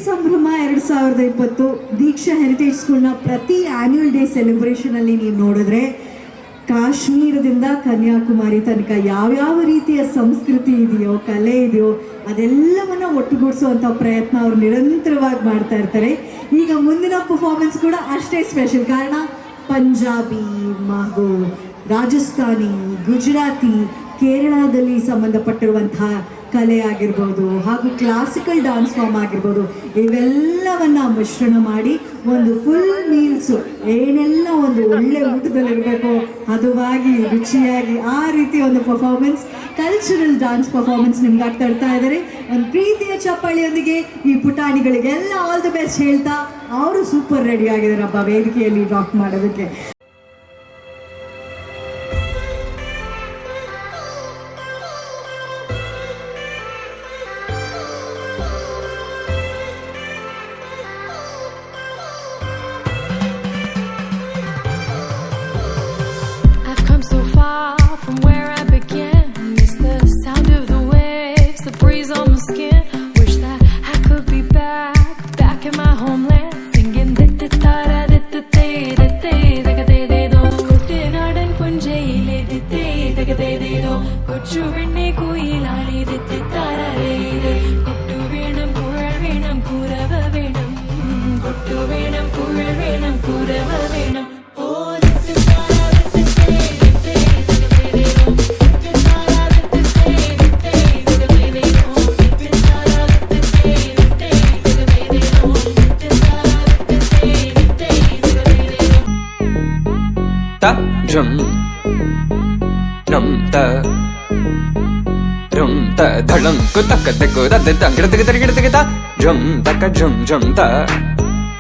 ಸಂಭ್ರಮ 2020 ದೀಕ್ಷಾ ಹೆರಿಟೇಜ್ ಸ್ಕೂಲ್ನ ಪ್ರತಿ ಆನ್ಯುವಲ್ ಡೇ ಸೆಲೆಬ್ರೇಷನಲ್ಲಿ ನೀವು ನೋಡಿದ್ರೆ ಕಾಶ್ಮೀರದಿಂದ ಕನ್ಯಾಕುಮಾರಿ ತನಕ ಯಾವ್ಯಾವ ರೀತಿಯ ಸಂಸ್ಕೃತಿ ಇದೆಯೋ, ಕಲೆ ಇದೆಯೋ ಅದೆಲ್ಲವನ್ನ ಒಟ್ಟುಗೂಡಿಸುವಂಥ ಪ್ರಯತ್ನ ಅವರು ನಿರಂತರವಾಗಿ ಮಾಡ್ತಾ ಇರ್ತಾರೆ. ಈಗ ಮುಂದಿನ ಪರ್ಫಾರ್ಮೆನ್ಸ್ ಕೂಡ ಅಷ್ಟೇ ಸ್ಪೆಷಲ್. ಕಾರಣ ಪಂಜಾಬಿ ಹಾಗೂ ರಾಜಸ್ಥಾನಿ, ಗುಜರಾತಿ, ಕೇರಳದಲ್ಲಿ ಸಂಬಂಧಪಟ್ಟಿರುವಂತಹ ಕಲೆ ಆಗಿರ್ಬೋದು ಹಾಗೂ ಕ್ಲಾಸಿಕಲ್ ಡ್ಯಾನ್ಸ್ ಫಾರ್ಮ್ ಆಗಿರ್ಬೋದು, ಇವೆಲ್ಲವನ್ನ ಮಿಶ್ರಣ ಮಾಡಿ ಒಂದು ಫುಲ್ ಮೀಲ್ಸು ಏನೆಲ್ಲ ಒಂದು ಒಳ್ಳೆ ಊಟದಲ್ಲಿರಬೇಕು ಹದುವಾಗಿ ರುಚಿಯಾಗಿ ಆ ರೀತಿ ಒಂದು ಪರ್ಫಾರ್ಮೆನ್ಸ್, ಕಲ್ಚರಲ್ ಡ್ಯಾನ್ಸ್ ಪರ್ಫಾರ್ಮೆನ್ಸ್ ನಿಮ್ಗಾಗಿ ತರ್ತಾ ಇದ್ದಾರೆ. ಒಂದು ಪ್ರೀತಿಯ ಚಪ್ಪಾಳಿಯೊಂದಿಗೆ ಈ ಪುಟಾಣಿಗಳಿಗೆಲ್ಲ ಆಲ್ ದಿ ಬೆಸ್ಟ್ ಹೇಳ್ತಾ ಅವರು ಸೂಪರ್ ರೆಡಿ ಆಗಿದ್ದಾರಪ್ಪ ವೇದಿಕೆಯಲ್ಲಿ ರಾಕ್ ಮಾಡೋದಕ್ಕೆ. So far from where I began, it's the sound of the waves, the breeze on my skin. Wish that I could be back in my homeland, singing dittara ditte dagade do kuttinadan punjaile ditte dagade do kochu venne koilali dittara le kottu venam pural venam kurava venam kottu venam pural venam kurava venam. Jum num ta rum ta dhalam ku tak tak ku da da gida gida gida jum tak jum ta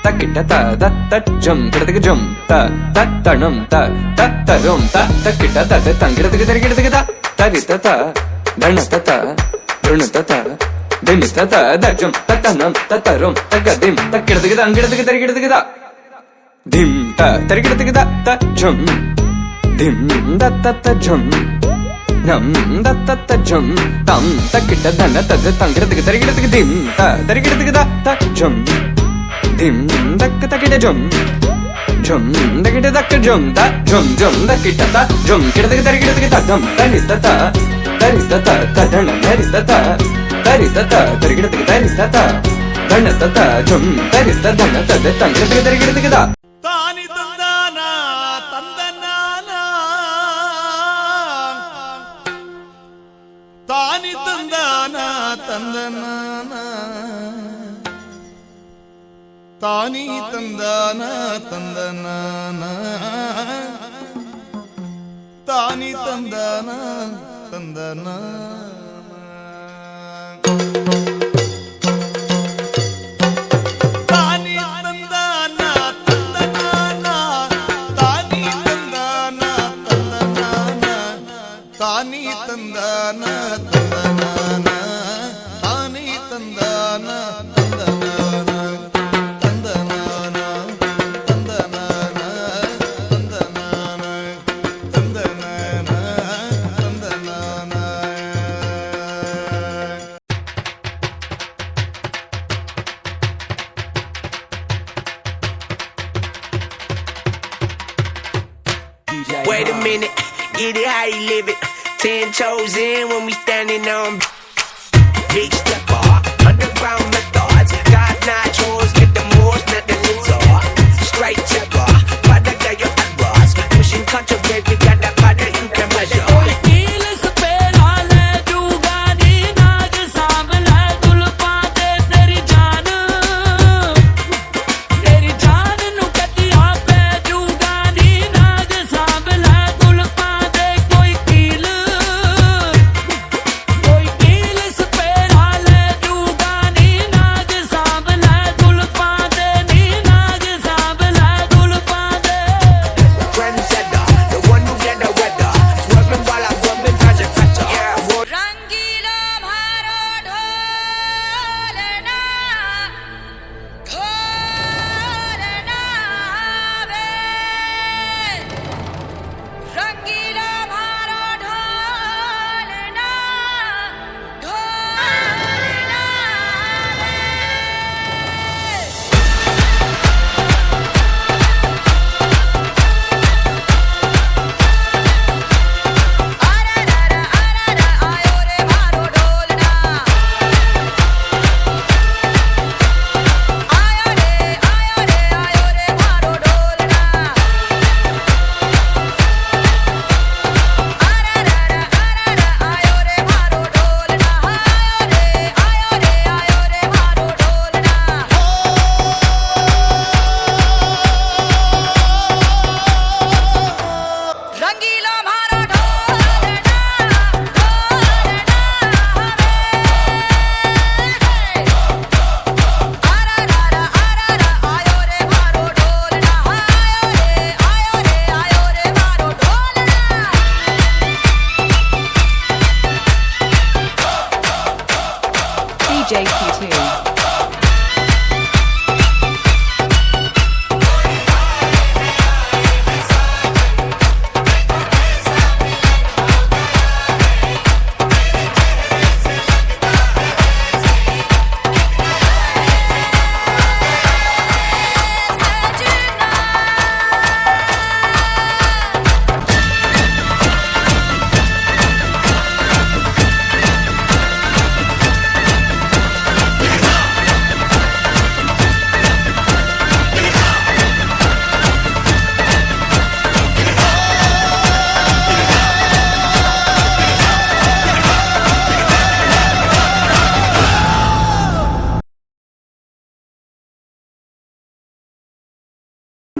takita ta da ta jum gida jum ta ta num ta rum ta takita ta da gida gida tarita ta dana ta runa ta dinita ta da jum ta num ta rum ta dim tak gida gida dim ta tarigida ta jum dim da ta jum nam da ta jum tam takita dana ta tangirada dim ta tarigida ta jum dim da takita jum da kita dak jum da kita ta jum kirada ta dam tarita ta dana tarita ta tarigida ta dana ta jum tarita dana ta tangirada ತಾನಿ ತಂದಾನ ತಂದನಾನ ತಾನಿ ತಂದಾನ ತಂದನಾನ ತಾನಿ ತಂದಾನ ತಂದನಾನ ತಾನಿ ತಂದಾನ ತಂದನಾನ. ತಾನಿ ತಂದಾನ ತಂದನಾನ ತಾನಿ ತಂದಾನ ತಂದನಾನ ತಂದನಾನ ತಂದನಾನ ತಂದನಾನ ತಂದನಾನ ತಂದನಾನ. Wait a minute, get it how you live it. 10 toes in when we standing on big stepper, underground methods, got nachos, get the most, not the lizard. Straight chopper, but I got your errors. Pushing controversy, we got that butter you can measure.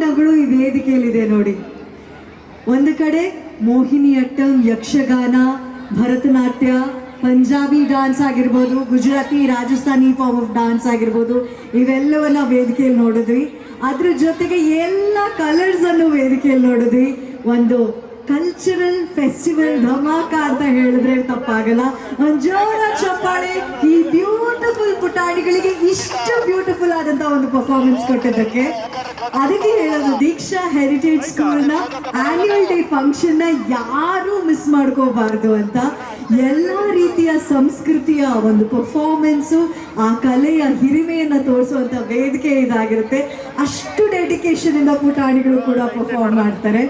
ಗಳು ಈ ವೇದಿಕೆಯಲ್ಲಿದೆ ನೋಡಿ. ಒಂದು ಕಡೆ Mohiniyattam, Yakshagana, Bharatanatyam, Punjabi dance ಆಗಿರ್ಬೋದು, Gujarati, Rajasthani form of dance ಆಗಿರ್ಬೋದು, ಇವೆಲ್ಲವನ್ನ ವೇದಿಕೆಯಲ್ಲಿ ನೋಡಿದ್ವಿ. ಅದ್ರ ಜೊತೆಗೆ ಎಲ್ಲ ಕಲರ್ಸ್ ಅನ್ನು ವೇದಿಕೆಯಲ್ಲಿ ನೋಡಿದ್ವಿ. ಒಂದು ಕಲ್ಚರಲ್ ಫೆಸ್ಟಿವಲ್ ಧಮಾಕ ಅಂತ ಹೇಳಿದ್ರೆ ತಪ್ಪಾಗಲ್ಲ. ಒಂದು ಜೋರ ಚಪ್ಪಾಳೆ ಈ ಬ್ಯೂಟಿಫುಲ್ ಪುಟಾಣಿಗಳಿಗೆ ಇಷ್ಟು ಬ್ಯೂಟಿಫುಲ್ ಆದಂತ ಒಂದು ಪರ್ಫಾರ್ಮೆನ್ಸ್ ಕೊಟ್ಟಿದ್ದಕ್ಕೆ. ಅದಕ್ಕೆ ಹೇಳೋದು, ದೀಕ್ಷಾ ಹೆರಿಟೇಜ್ ಸ್ಕೂಲ್ನ ಆನ್ಯುವಲ್ ಡೇ ಫಂಕ್ಷನ್ನ ಯಾರೂ ಮಿಸ್ ಮಾಡ್ಕೋಬಾರ್ದು ಅಂತ. ಎಲ್ಲ ರೀತಿಯ ಸಂಸ್ಕೃತಿಯ ಒಂದು ಪರ್ಫಾರ್ಮೆನ್ಸು, ಆ ಕಲೆಯ ಹಿರಿಮೆಯನ್ನು ತೋರಿಸುವಂಥ ವೇದಿಕೆ ಇದಾಗಿರುತ್ತೆ. ಅಷ್ಟು ಡೆಡಿಕೇಶನ್ ಇಂದ ಪುಟಾಣಿಗಳು ಕೂಡ ಪರ್ಫಾರ್ಮ್ ಮಾಡ್ತಾರೆ.